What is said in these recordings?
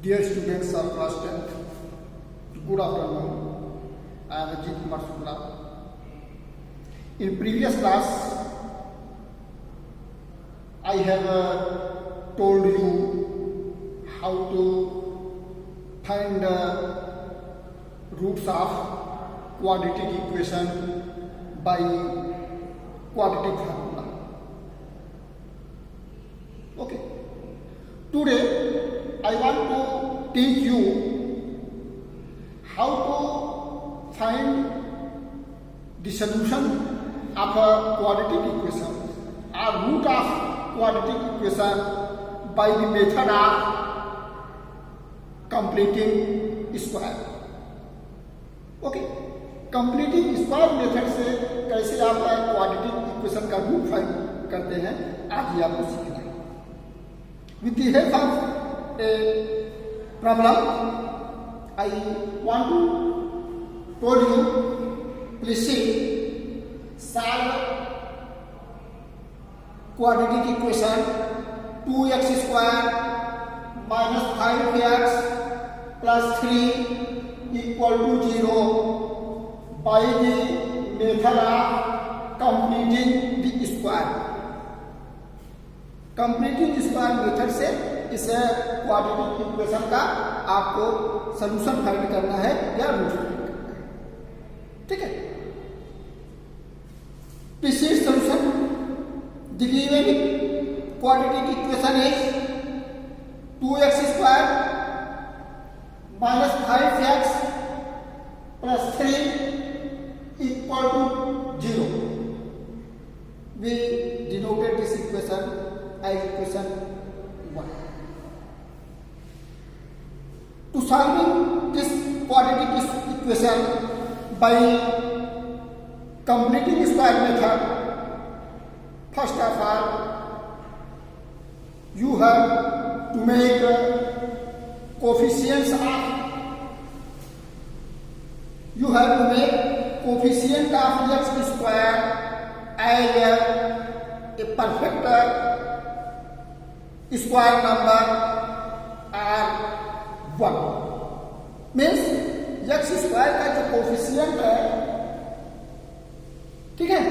Dear students of class 10th, good afternoon. I am Ajit Kumar Shukla. In previous class, I have told you how to find the roots of quadratic equation by quadratic formula. Okay. Today, I want to teach you how to find the solution of a quadratic equation or root of quadratic equation by the method of completing square. Okay, completing square method से कैसे आप quadratic equation का root find करते हैं आज ही आपको सीखना है. With the help of a problem, I want to told you, please see, solve quadratic equation 2x square minus 5x plus 3 equal to 0 by the method of completing the square. Completing square method से इस quadratic equation का आपको solution find करना है या root find करना है. ठीक है. Proceed solution. The given quadratic equation is 2x square minus 5x plus 3 equal to 0. We denoted this equation as equation 1. To solving this quadratic equation by completing square method, first of all you have to make coefficients of x square as a perfect square number are 1. Means x square का जो coefficient है, ठीक है,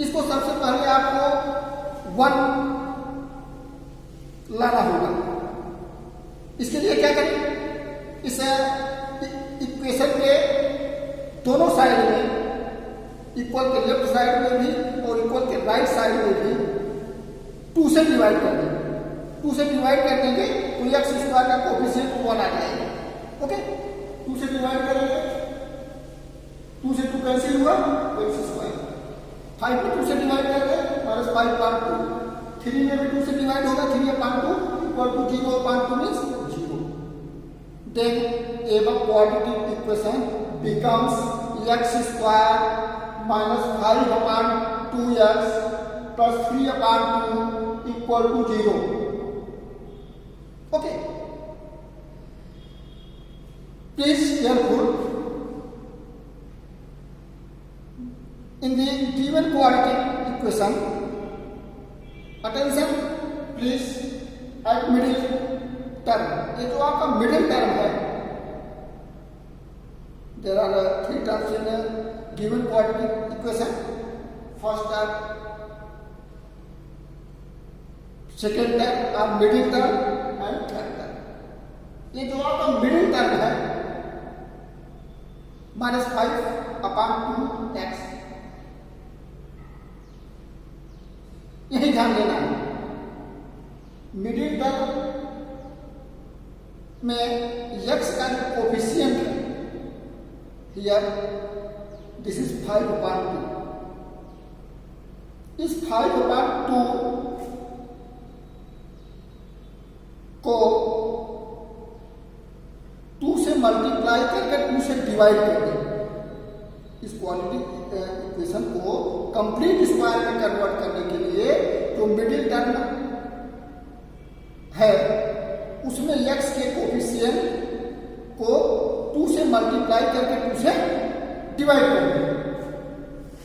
इसको सबसे पहले आपको 1 लाना होगा. इसके लिए क्या करें, इस इक्वेशन के दोनों साइड में, इक्वल के लेफ्ट साइड में भी और इक्वल के राइट साइड में भी 2 से डिवाइड कर देंगे. 2 से डिवाइड कर देंगे तो एक्स स्क्वायर का कोफिशिएंट 1 आ जाएगा. ओके, 2 से डिवाइड करेंगे, 2 से 2 कैंसिल हुआ तो एक्स स्क्वायर. 5 को 2 से डिवाइड करेंगे माइनस 5 पार्ट 2. 3 में भी 2 से डिवाइड होगा, 3 part 2 equal to 0 part 2 means 0. Then above quadratic equation becomes x square minus 5 upon 2x plus 3 upon 2 equal to 0. Okay. Please careful. In the given quadratic equation, attention please at middle term. ये जो आपका middle term है, there are 3 terms in a given quadratic equation. First term, second term और middle term and third term. ये जो आपका middle term है minus 5 upon 2x, यही ध्यान देना है. मिडिल टर्म में x का जो कोफिशिएंट है, हियर दिस इज 5 अपॉन 2. इस 5 अपॉन 2 को 2 से मल्टीप्लाई करके 2 से डिवाइड कर दें. इस क्वाड्रेटिक इक्वेशन को कंप्लीट स्क्वायर में कन्वर्ट करने के लिए जो मिडिल टर्म है उसमें x के कोफिशिएंट को 2 से मल्टीप्लाई करके 2 से डिवाइड कर दें.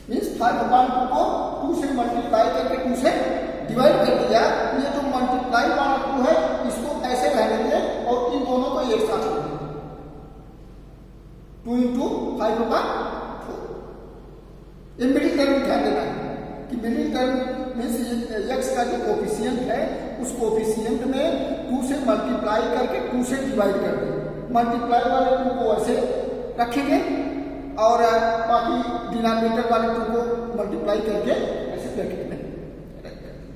मीन्स 5 अपॉन 2 को 2 से मल्टीप्लाई करके 2 से डिवाइड कर दिया. ये जो मल्टीप्लाई वाला 2 है इसको ऐसे रहने दें 2 इंटू 5/4। ये मिडिल टर्म ध्यान देना है कि मिडिल टर्म मीन्स एक्स का जो कोफिशिएंट है उस कोफिशिएंट में 2 से मल्टीप्लाई करके 2 से डिवाइड कर दें। मल्टीप्लाई वाले 2 को ऐसे रखेंगे और बाकी डिनोमिनेटर वाले 2 को मल्टीप्लाई करके ऐसे ब्रैकेट में रख देंगे।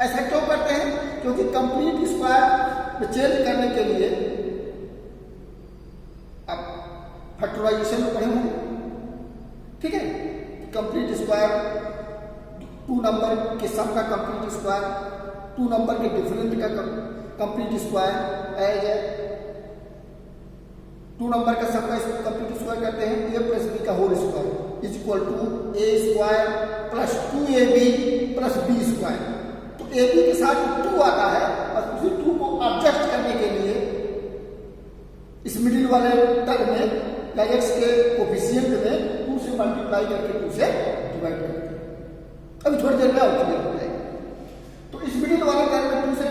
ऐसा क्यों करते हैं? क्योंकि कंप्लीट स्क्वायर में चेंज करने के लिए आप फैक्टराइजेशन में पढ़े होंगे, ठीक है। कंप्लीट स्क्वायर 2 नंबर के सम का कंप्लीट स्क्वायर, 2 नंबर के डिफरेंट का कंप्लीट स्क्वायर एज 2 नंबर का सम का कंप्लीट स्क्वायर करते हैं a प्लस b का whole square is equal to a square plus 2ab plus b square. तो ab के साथ 2 आता है और उसी 2 को एडजस्ट करने के लिए इस मिडिल वाले टर्म में या x के कोफिशिएंट में 2 से मल्टीप्लाई करके 2 से डिवाइड करते हैं। अभी थोड़ी देर में और क्लियर हो जाएगा। तो इस मिडिल वाले टर्म में 2 से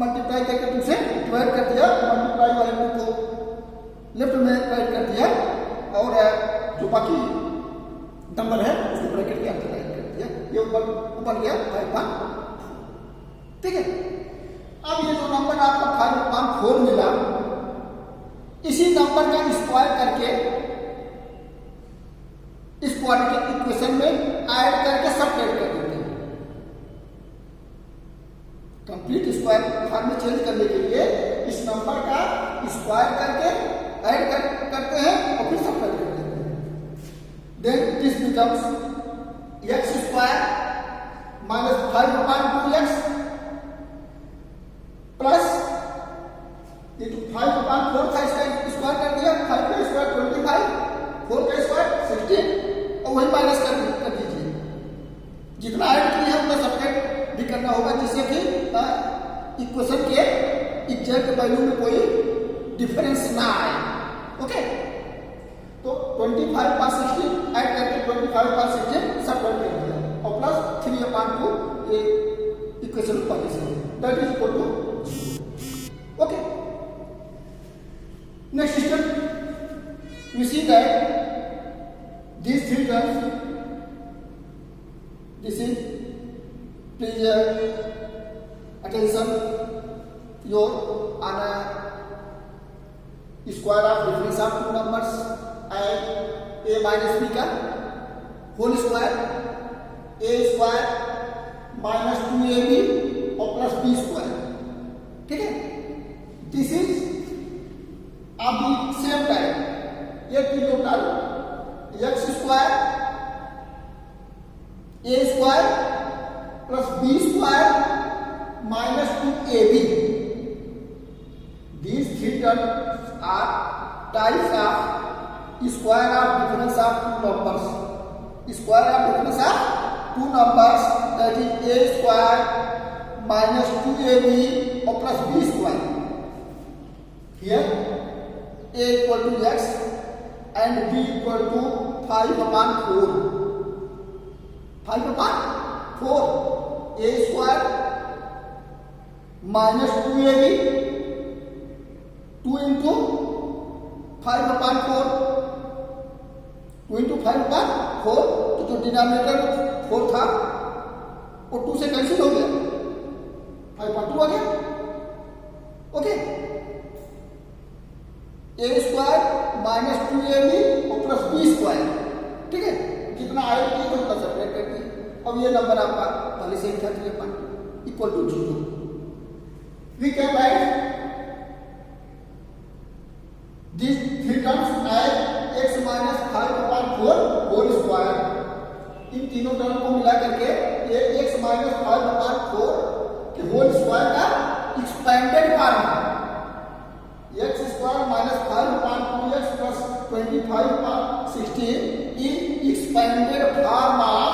मल्टीप्लाई करके 2 से डिवाइड कर दिया, मल्टीप्लाई वाले 2 को लेफ्ट में राइट कर दिया और जो बाकी नंबर है उसको ब्रैकेट के अंदर राइट कर दिया। ये ऊपर गया 5/4, ठीक है। अब ये जो नंबर आपका 5/4 मिला, इसी नंबर का स्क्वायर करके इस क्वाड्रेटिक इक्वेशन में ऐड करके सबट्रैक्ट कर देते हैं। कंप्लीट स्क्वायर फॉर्म में चेंज करने के लिए इस नंबर का स्क्वायर करके ऐड करते हैं और फिर सबट्रैक्ट कर देते हैं। Then this becomes x square minus 5/2x plus ये जो 5/4 था इसका स्क्वायर कर दिया, 5 का स्क्वायर 25, 4 का स्क्वायर 16 और वही माइनस कर दीजिए। जितना ऐड किया है उतना सबट्रैक्ट भी करना होगा जिससे कि इक्वेशन के एग्जैक्ट वैल्यू में कोई डिफरेंस ना आए। ओके, तो 25/16 ऐड करके 25/16 सबट्रैक्ट कर दिया और प्लस 3/2 ये इक्वेशन पहले से that is equal to. Okay, next step we see that these 3 terms, this is please attention your on square of difference of 2 numbers and a minus b का whole square, a square minus 2ab और plus b square, ठीक है। This is अब same time ये total x square a square plus b square minus 2ab, these 3 terms are types of square of difference of 2 numbers. Square of difference of 2 numbers, that is a square minus 2ab or plus b square. Here a equal to x and b equal to 5/4. 5/4 a square minus 2ab 2 into 5/4, 2 into 5/4, तो जो denominator 4 था वो 2 से cancel हो गया, 5/2 आ गया। Okay, a square minus 2ab और plus b square, ठीक है। जितना ऐड किया तो उतना सबट्रैक्ट कर दिए। अब ये नंबर आपका पहले से ही था 3 equal to 0। We can write these 3 terms as x minus 5/4 whole square. इन तीनों टर्म को मिला करके ये x minus 5/4 के होल स्क्वायर का एक्सपेंडेड फॉर्म है। x square minus 5/2x plus 25/16 is expanded form of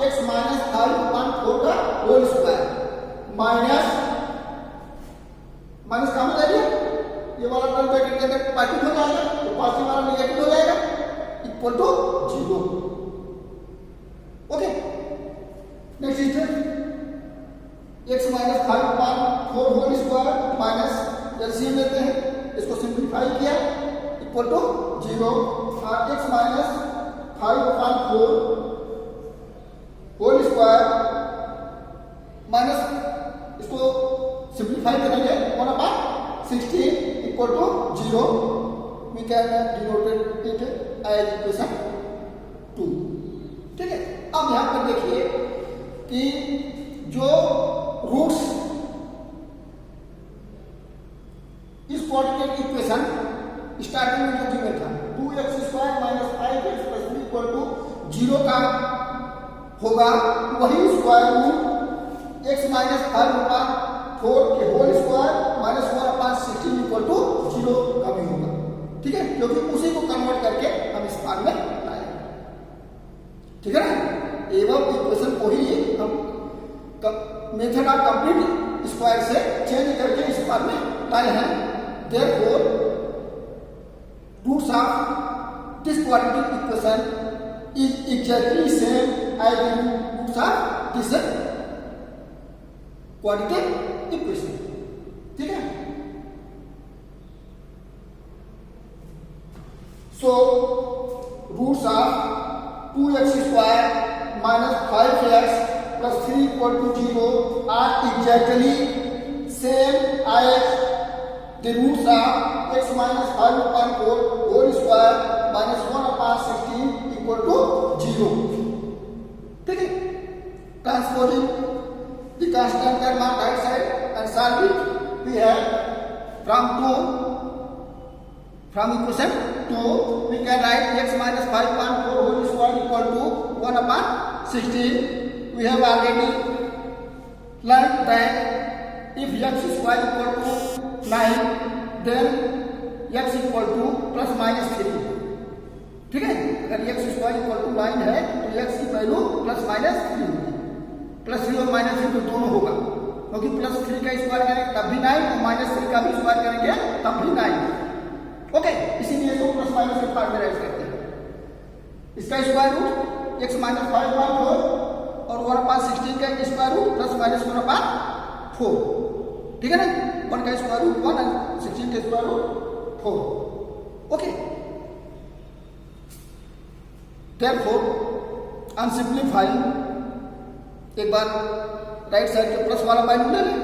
x minus 5/4 का होल स्क्वायर माइनस का हो जाएगा ये वाला टर्म ब्रैकेट के अंदर पॉजिटिव हो जाएगा तो पॉजिटिव वाला नेगेटिव हो जाएगा equal to 0। Okay, next step x minus 5/4 whole square minus LCM लेते हैं, इसको सिंप्लीफाई किया इक्वल टू 0 और x minus 5/4 whole square minus इसको सिंप्लीफाई करेंगे 1/16 equal to 0 we can denoted it as equation 2। ठीक है, अब यहां पर देखिए कि जो रूट्स इस क्वाड्रेटिक इक्वेशन स्टार्टिंग में जो गिवन था 2x² minus 5x plus 3 equal to 0 का होगा, वही स्क्वायर रूट x माइनस 5/4 के whole square minus 1/16 equal to 0 का भी होगा। ठीक है, क्योंकि उसी को कन्वर्ट करके हम इस पार्ट में लाए। ठीक है ना, एवं इक्वेशन को ही हम मेथड ऑफ कंप्लीट स्क्वायर से चेंज करके इस पार्ट में लाए हैं। Therefore, roots of this quadratic equation is exactly same as the roots of this quadratic equation. ठीक है, so roots of 2x² minus 5x plus 3 equal to 0 are exactly same as the roots of x minus 5/4 whole square minus 1/16 equal to 0. ठीक है, transposing the constant term on right side and solve it, we have from equation 2 we can write x minus 5/4 whole square equal to 1/16. We have already learned that if x square equal to 9 then x equal two plus minus 3। ठीक है, अगर x square equal to 9 है तो x की value plus minus 3 होगी। Plus 3 और minus 3 तो दोनों होगा, क्योंकि प्लस 3 का स्क्वायर करेंगे तब भी 9 और माइनस 3 का भी स्क्वायर करेंगे तब भी 9। ओके, इसीलिए तो प्लस माइनस के पार्ट में राइट करते हैं। इसका स्क्वायर रूट x माइनस 5/4 और 1/16 का स्क्वायर रूट प्लस माइनस 1/4। ठीक है ना, 1 का स्क्वायर रूट 1 और 16 का square root 4। Okay, therefore on simplifying एक बार राइट साइड के प्लस वाला वैल्यू ले लें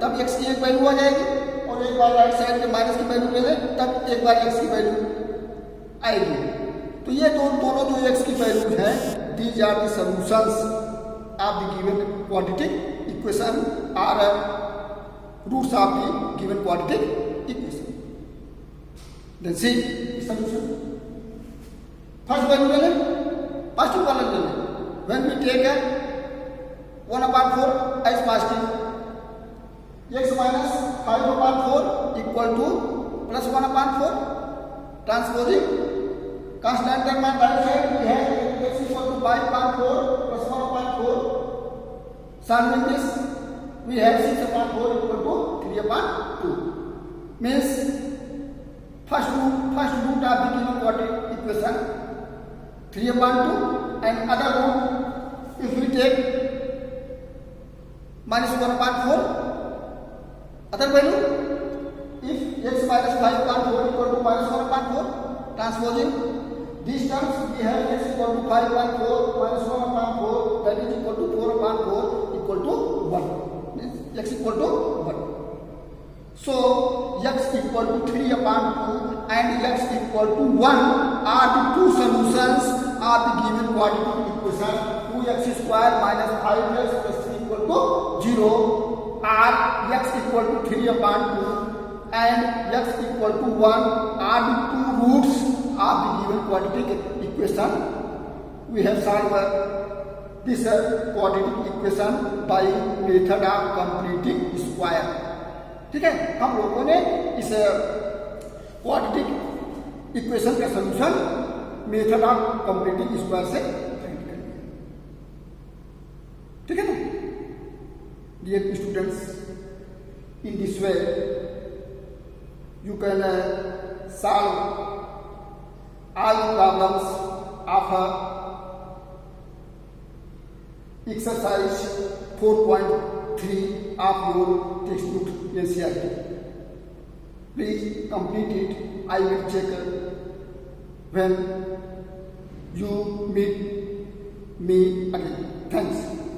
तब x की एक वैल्यू आ जाएगी, और एक बार राइट साइड के माइनस की वैल्यू ले लें तब एक बार x की वैल्यू आएगी। तो ये दोनों जो x की वैल्यू है, these are the solutions of the given quadratic equation are roots of the given quadratic equation. Then see the solution. First value ले लें, first वाला ले लें। When we take a 1/4 as positive, x minus 5/4 equal to plus 1/4. Transposing constant term on right side we have x equal to 5/4 plus 1/4. Solving this we have 6/4 equal to 3/2. Means first root of the given quadratic equation 3/2, and other root if we take minus 1/4 other value, if x minus 5/4 equal to minus 1/4, transposing these terms we have x equal to 5/4 minus 1/4 that is equal to 4/4 equal to 1. X equal to 1. So x equal to 3/2 and x equal to 1 are the two solutions of the given quadratic equation 2x² minus 5x plus 3 equal to 0 are x equal to 3/2 and x equal to 1 are the two roots of the given quadratic equation. We have solved this quadratic equation by method of completing square. ठीक है, हम लोगों ने इस quadratic equation का solution method of completing square से find कर लिया। ठीक है ना, dear students, in this way you can solve all the problems of exercise 4.3 of your textbook NCERT. Please complete it. I will check when you meet me again. Thanks.